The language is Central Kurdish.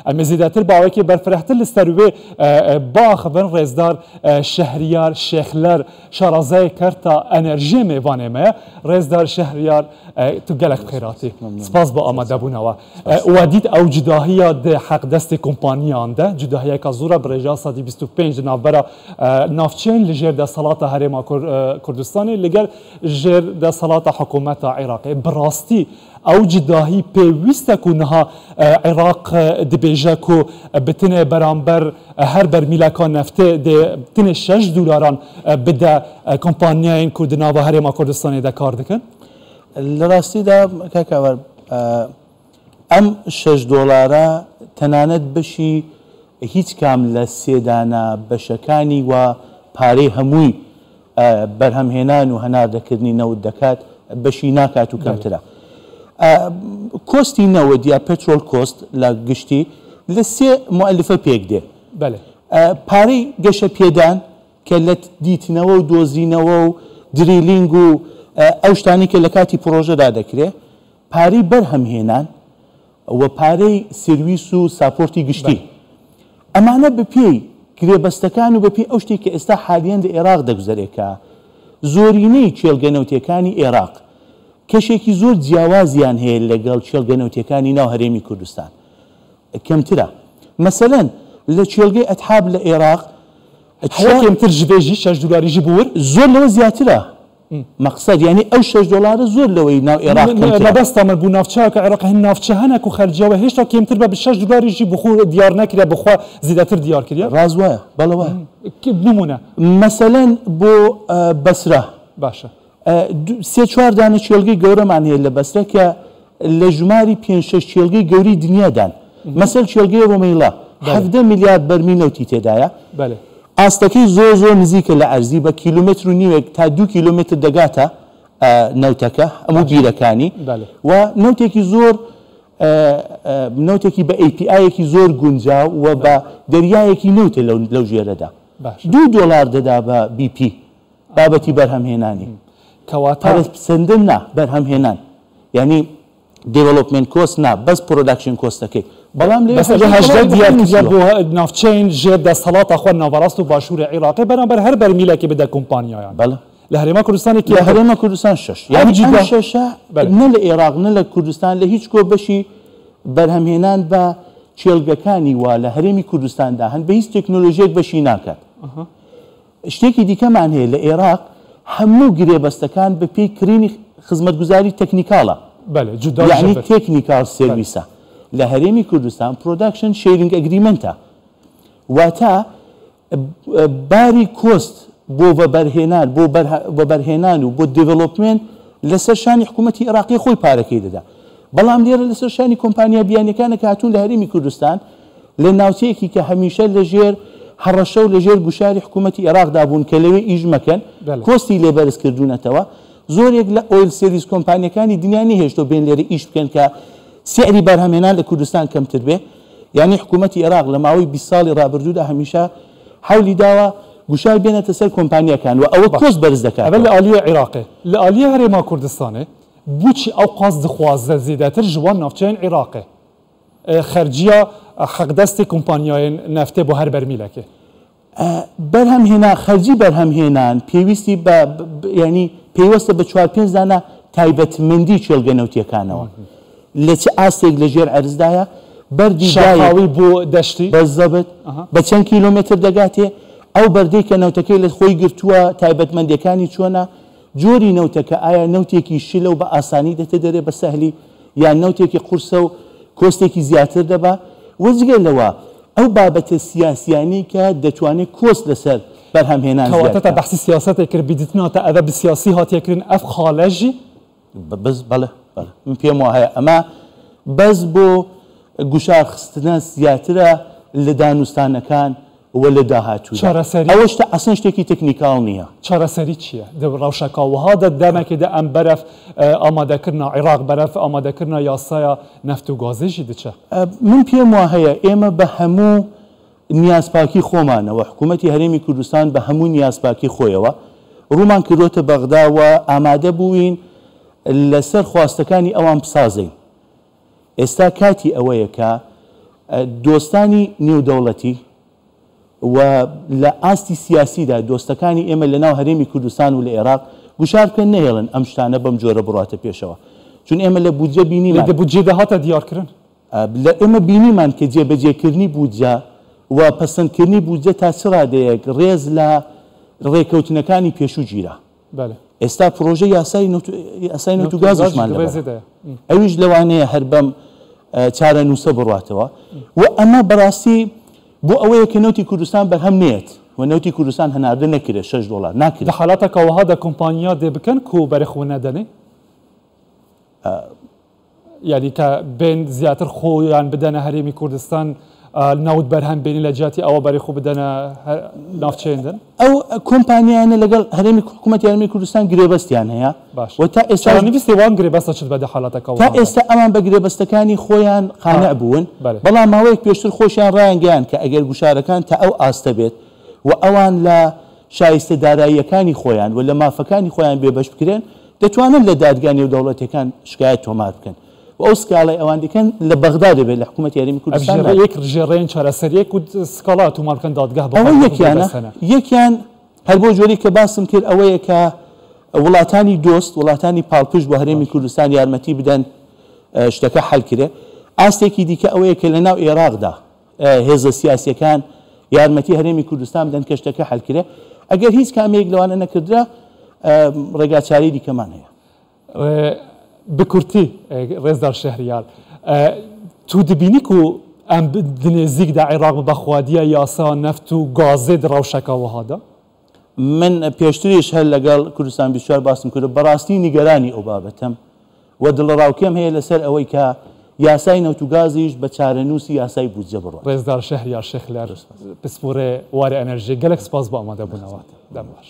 ام زیادتر باوی که برفرهتر لستروی با خبر رزدار شهریار شخلر شارازای کرتا انرژی میوانه ما رزدار شهریار تو گلک خیراتی سپاس با آماده بونوا و دید او جداهی ده حق دست کمپانیان ده جداهی که زورا برجا سادی 25 نافبرا نافچین لجر ده صلات هرما کردستانی لگر جر ده صلات حکومت عراقی براستی او جداهی پیوسته کنها عراق دبیجه کو بتنه برانبر هر برمیله کان نفته ده بتنه $6 بده کمپانیای کردنا و هرما کردستانی ده کار دکن؟ لراستی دا کاکاور ام $6 تنانت بشی هیچ کام لسیدانا بشکانی و پاره هموی برهمهنان و هنار دکرنی نود دکات بشی ناکات و کمتره کۆستی نەوەد یا پێترۆل کۆست لە گشتی لە سێ مؤلفە پێک دێ پارەی گەشە پێدان کە لە دیتنەوە و دۆزینەوە و دریلینگ و ئەو شتانی کە لە کاتی پرۆژەدا دەکرێت پارەی بەرهەمهێنان و پارەی سرویس و ساپۆرتی گشتی ئەمانە بەپێی گرێبەستەکان و بەپێی ئەو شتێک کە ئێستا حالیان لە عێراق دەگوزارێکە زۆرینەی چێلگەنەوتیەکانی عێراق کەشێکی زۆر جیاوازیان هەیە لەگەڵ چێلگەنەوتیەکانی ناو هەرێمی کوردستان کەمترە مەسەلەن لە چێلگەی ئەتحاب لە عێراق کەمتر ژبێژی $6 بور زۆر لەوە زیاترە مەقسەد یعنی ئەو $6 زۆر لەوەی ناو عێراق مەبەستە بوو ناوچەکە عێراق هەن ناوچە هەنێک و خەرجیەوە هێشتا کەمتر بە $6 بخۆ دیار نەکرێ بخوا زیاتر دیار کردە ڕاز وایە بەڵەوە نمونە مەسەلەن بۆ بەسرە باشە سێ چوار دانە چێلگەی گەورەمان هەیە لە بەسرە کە لە ژماری 5-6 چێلگەی گەوری دنیادان مەسەل چێلگەی ڕۆمەیلا 17 میلیارد بەرمی نەوتی تێدایە ئاستەکەی زۆر نزیکە لە ئەرزی بە کیلومتر و نیوێک تا 2 کیلومتر دەگاتە نەوتەکە هەموو بیرەکانی و نەوتێکی زۆر نەوتێکی بە API-یەکی زۆر گونجاو و بە دەریایەکی نەوتە لەو ژێرەدا $2 دەدا بە BP بابەتی بەرهەمهێنانی پەرسەندن نا بەرهەمهێنان یعنی دیڤلۆپمنت کۆست نا بەس پرۆداکشن کۆستەکەی بەڵام لێ دیارکردە بۆ ناوچەین ژێر دەسەڵاتە خۆ ناوەڕاست و باشووری عێراقی بەرامبەر هەر بەرمیلێکی بدە کۆمپانیایان لە هەرێما کوردستانی لە هەرێما کوردستان 6 یعنی شەشە نە لە عێراق نە لە کوردستان لە هیچ کۆ بەشی بەرهەمهێنان بە چێلگەکانی وا لە هەرێمی کوردستاندا هەن بە هیچ تێکنۆلۆژیەک بەشی ناکات شتێکی دیکەمان هەیە لە عێراق هەموو گرێبەستەکان بە پێی کرینی خزمەتگوزاری تەکنیکاڵە یعنی تێکنیکال سێرویسە لە هەرێمی کوردستان پرۆداکشن شێرینگ ئەگریمنتە واتە باری کۆست بۆ بەبەرهێنان بۆ بەرهێنان و بۆ دیڤلۆپمنت لەسەر شانی حکوومەتی عێراقی خۆی پارەکەی دەدا بەڵام لێرە لەسەر شانی کۆمپانیا بیانیەکانە کە هاتوون لە هەرێمی کوردستان لە ناوچەیەکی کە هەمیشە لەژێر هەڕەشە و لەژێر گوشاری حکوومەتی عێراقدا بوون کە لەوێ ئیژ مەکەن کۆستی لێبەرز کردوونەتەوە زۆرێک لە ئۆیل سێریز کۆمپانیەکانی دنیانی هێشتۆ بێن لێرە ئیش بکەن کە سعری بەرهەمهێنان لە کوردستان کەمتر بێ یعنی حکوومەتی عێراق لە ماوەی 20 ساڵی ڕابردوودا هەمیشە هەولی داوە گوشار بێنێتە سەر کۆمپانیەکان و ئەوە کۆست بەرز دەکات لە ئالیە عێراقی لە ئالیە هەرێما کوردستانê بۆچی ئەو قاس دخوازە زیاتر ژوان ناوچەیان عێراقی خەرجیە حەقدەستی کۆمپانیایان نەفتێ بۆ هەر بەرمیلەکێ بەرهەمهێنا خەرجی بەرهەمهێنان پێویستی بە ینی پێوەستە بە 4-5 دانە تایبەتمەندی چێلگەنەوتیەکانەوە لە چ ئاستێک لە ژێر ئەرزدایە بەردی شاوی بۆ دەشتی بەزەبت بە چەند کیلومتر دەگاتێ ئەو بەردەی کە نەوتەکەی لە خۆی گرتووە تایبەتمەندیەکانی چۆنە جۆری نەوتەکە ئایا نەوتێکی شلە و بە ئاسانی دەتە دەرێ بە سەهلی یان نەوتێکی قورسە و کۆستێکی زیاتر دەبا وەجگە لەوە ئەو بابەتە سیاسیانی کە دەتوانێت کۆست لەسەر بەرهەمهێنان کەواتە بەحسی سیاسەتێک کرد بیدتنەوەتە ئەوە بە سیاسی هاتیەکردن ئەف خاڵەژی بەس بەڵێ من پێم وایە ئەمە بەس بۆ گوشارخستنە زیاترە لە دانوستانەکان و لە داهاتوودا ئەوە شتە ئەسەن شتێکی تەکنیکاڵ نییە چارەسەری چییە ڕەوشەکەوەهادا دەمێکێدا ئەم بەرەف ئامادەکردنا عێراق بەرەف ئامادەکردنا یاسایە نەفت و گازێژی دچە من پێم وا هەیە ئێمە بە هەموو نیازپاکی خۆمانەوە حکوومەتی هەرێمی کوردستان بە هەموو نیازپاکی خۆیەوە ڕوومان کردوتە بەغدا و ئامادە بووین لەسەر خواستەکانی ئەوان بسازین ئێستا کاتی ئەوەیە کە دۆستانی نێودەوڵەتی و لە ئاستی سیاسیدا دۆستەکانی ئێمە لە ناو هەرێمی کوردستان و لە عێراق گوشار بکەن نەهێڵن ئەم شتانە بەم جۆرە بڕاتە پێشەوە چون ئێمە لە بودجە بینیمان بودجێ داهاتە دیارکردن لە ئێمە بینیمان کە جێبەجێکردنی بودجە و پەسەندکردنی بودجە تا چ ڕادەیەک ڕێز لە ڕێکەوتنەکانی پێشوو گیرە ئێستا پرۆژە یاسای نەوتوگازیشمان ئەویش لەوانەیە هەر بەم چارە نووسە بڕاتەوە و ئەمە بەڕاستی بۆ ئەوەیە کە نەوتی کوردستان بەرهەم نێت و نەوتی کوردستان هەناردە نەکرێت $6 ناکرێت لە حالاتێکەوەها دە کۆمپانیا دێ بکەن کو بەرەخۆ نەدەنێ یعنی کە بێن زیاتر خۆیان بدەنە هەرێمی کوردستان ناوت بەرهەم بینی لە جیاتی ئەوە بەرەخۆ بدەنە ناوچەیەندن ئەو کۆمپانیانە لەگەڵ هەرێمی حکوومەت یارمەتی کوردستان گرێبەستیان هەیە و تا ئێستا نویستی وان گرێبەستە چت بەدە حالاتەکەەوە تا ئێستا ئەمان بە گرێبەستەکانی خۆیان قانع بوون بەڵام ماوەیەک پێشتر خۆشیان ڕایانگەیان کە ئەگەر گوشارەکان تا ئەو ئاستە بێت و ئەوان لە شایستە داراییەکانی خۆیان و لە مافەکانی خۆیان بێبەش بکرێن دەتوانن لە دادگا نێودەوڵەتیەکان شکایەت تۆمار بکەن و ئەو سکاڵی ئەوان دیکەن لە بەغدا دەبێت لە حکوومەت یاریمی کوردستان یەک ژێڕێن چارەسەریەک و سکاڵا تۆمار بکەن دادگا ئەوە یەکیان هەر بۆ جۆری کە باسم کرد ئەوەیە کە وڵاتانی دۆست وڵاتانی پاڵپشت بۆ هەرێمی کوردستان یارمەتی بدەن شتەکە حەلکرێ ئاستێکی دیکە ئەوەیە کە لە ناو عێراقدا هێزە سیاسیەکان یارمەتی هەرێمی کوردستان بدەن کە شتەکە حەلکرێ ئەگەر هیچ کامەیەک لەوانە نەکردرا ڕێگاچاری دیکەمان هەیە بکورتی ڕێزدار شەهریار تو دبینی و ئەم نێزیکدا عێراق بەخوادیە یاسا نەفت و گازێ ڕەوشەکەەوەهادا من پێشتریش هەر لەگەڵ کوردستان 24 باسم کرد بەڕاستی نیگەرانی ئەو بابەتەم و دڵڕاوکێم هەیە لەسەر ئەوەی کە یاسای نەوتوگازیش بە چارەنووسی یاسای بودجە بڕات. ڕێزدار شەهریار شێخلەر پسپۆرێ وارە ئەنەرژی گەلێک سپاس بۆ ئامادەبوونەوە دەم باش.